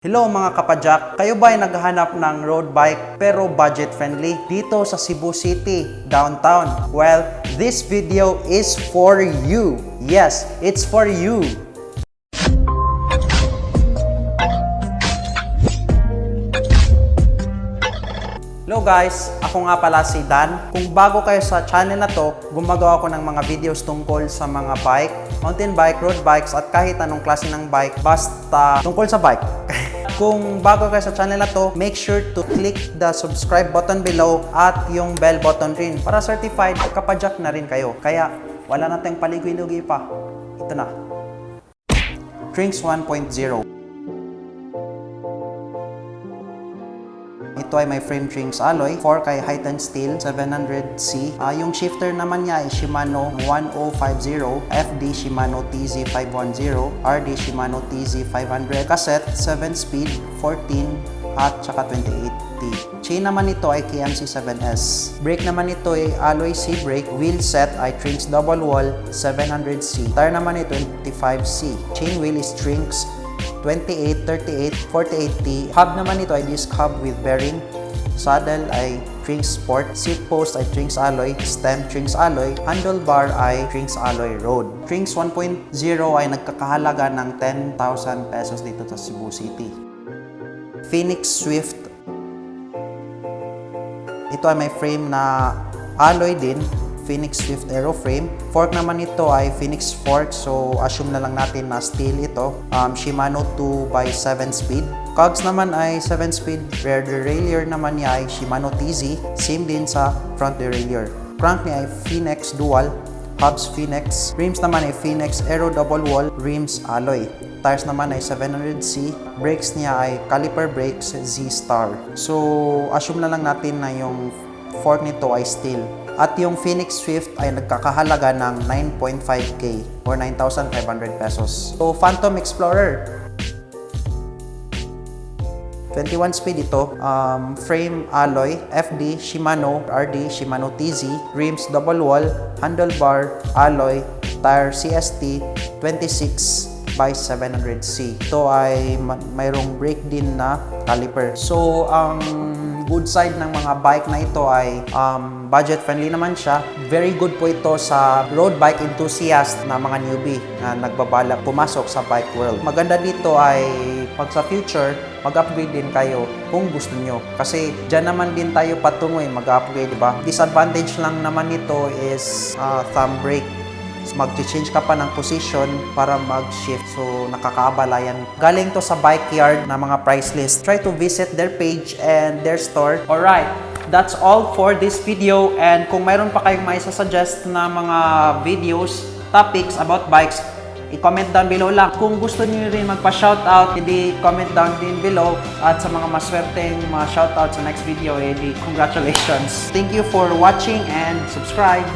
Hello mga kapadyak! Kayo ba ay naghahanap ng road bike pero budget friendly dito sa Cebu City, downtown? Well, this video is for you. Yes, it's for you. Hello guys! Ako nga pala si Dan. Kung bago kayo sa channel na to, gumagawa ko ng mga videos tungkol sa mga bike, mountain bike, road bikes, at kahit anong klase ng bike, basta tungkol sa bike. Kung bago kayo sa channel na to, make sure to click the subscribe button below at yung bell button rin para certified kapadyak na rin kayo. Kaya wala na tayong paligoy-ligoy pa. Ito na. Trinx 1.0. Ito ay may frame Trinx alloy, 4 kay height and steel, 700C. Yung shifter naman niya ay Shimano 1050, FD Shimano TZ510, RD Shimano TZ500, cassette 7-speed, 14 at saka 28T. Chain naman nito ay KMC 7S. Brake naman ito ay alloy C brake, wheel set ay Trinx double wall 700C. Tire naman ay 25C. Chain wheel is Trinx 28, 38, 48T. Hub naman ito ay disc hub with bearing. Saddle ay Trinx Sport. Seat post ay Trinx alloy. Stem Trinx alloy. Handlebar ay Trinx alloy road. Trinx 1.0 ay nagkakahalaga ng 10,000 pesos dito sa Cebu City. Phoenix Swift. Ito ay may frame na alloy din. Phoenix Swift Aero frame. Fork naman ito ay Phoenix fork, so assume na lang natin na steel ito. Shimano 2x7 speed. Cogs naman ay 7 speed. Rear derailleur naman niya ay Shimano TZ. Same din sa front derailleur. Crank niya ay Phoenix dual. Hubs Phoenix. Rims naman ay Phoenix Aero double wall rims alloy. Tires naman ay 700C. Brakes niya ay caliper brakes Z-Star. So assume na lang natin na yung fork nito ay steel. At yung Phoenix Swift ay nagkakahalaga ng 9.5K or 9,500 pesos. So, Phantom Explorer. 21 speed ito. Frame alloy, FD, Shimano, RD, Shimano TZ, rims double wall, handlebar, alloy, tire CST, 26x700C. Ito ay mayroong brake din na caliper. So, ang good side ng mga bike na ito ay budget friendly naman siya. Very good po ito sa road bike enthusiast na mga newbie na nagbabalak pumasok sa bike world. Maganda dito ay pag sa future, mag-upgrade din kayo kung gusto nyo. Kasi dyan naman din tayo patungo mag-upgrade, diba? Disadvantage lang naman nito is thumb brake. Mag-change ka pa ng position para mag-shift. So, nakakaabala yan. Galing to sa bike yard na mga price list. Try to visit their page and their store. Alright, that's all for this video. And kung mayroon pa kayong may suggest na mga videos, topics about bikes, i-comment down below lang. Kung gusto niyo rin magpa-shoutout, edi comment down din below. At sa mga maswerteng mga shoutout sa next video, edi congratulations. Thank you for watching and subscribe.